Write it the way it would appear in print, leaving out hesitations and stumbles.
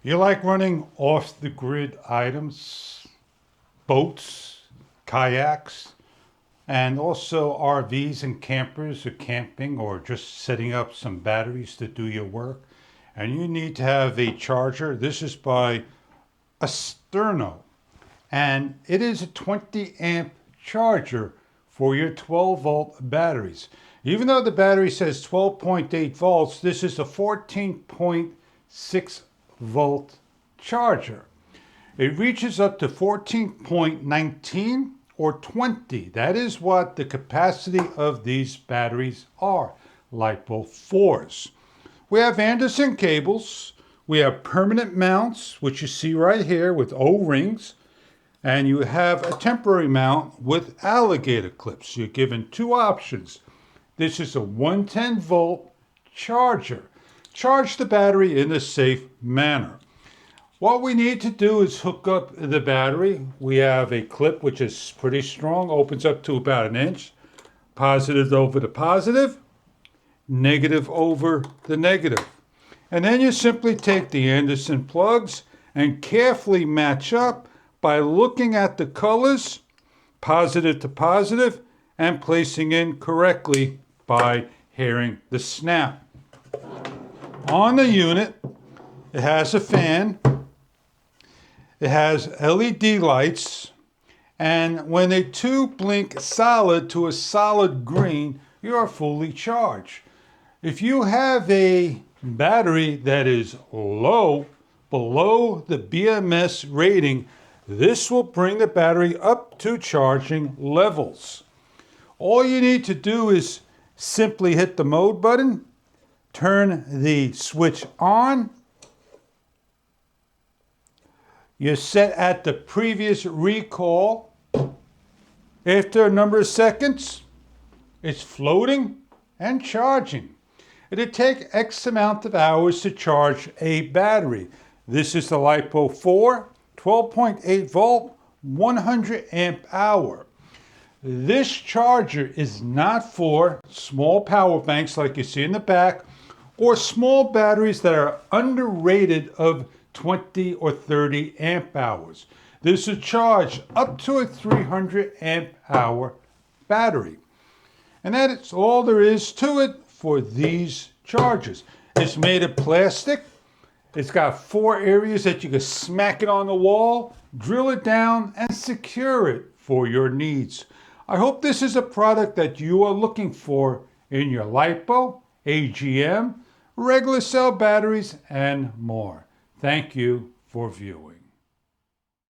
You like running off-the-grid items, boats, kayaks, and also RVs and campers or camping or just setting up some batteries to do your work. And you need to have a charger. This is by ASTURNU. And it is a 20 amp charger for your 12 volt batteries. Even though the battery says 12.8 volts, this is a 14.6 volt charger. It reaches up to 14.19 or 20. That is what the capacity of these batteries are, LiFePO4s. We have Anderson cables. We have permanent mounts, which you see right here with O-rings. And you have a temporary mount with alligator clips. You're given two options. This is a 110 volt charger. Charge the battery in a safe manner. What we need to do is hook up the battery. We have a clip which is pretty strong, opens up to about 1 inch. Positive over the positive, negative over the negative. And then you simply take the Anderson plugs and carefully match up by looking at the colors, positive to positive, and placing in correctly by hearing the snap. On the unit, it has a fan, it has LED lights, and when the two blink solid to a solid green, you are fully charged. If you have a battery that is low, below the BMS rating, this will bring the battery up to charging levels. All you need to do is simply hit the mode button, turn the switch on. You're set at the previous recall. After a number of seconds, it's floating and charging. It'll take X amount of hours to charge a battery. This is the LiFePO4, 12.8 volt, 100 amp hour. This charger is not for small power banks like you see in the back, or small batteries that are underrated of 20 or 30 amp hours. This will charge up to a 300 amp hour battery. And that is all there is to it for these chargers. It's made of plastic. It's got 4 areas that you can smack it on the wall, drill it down, and secure it for your needs. I hope this is a product that you are looking for in your LiFePO, AGM, regular cell batteries, and more. Thank you for viewing.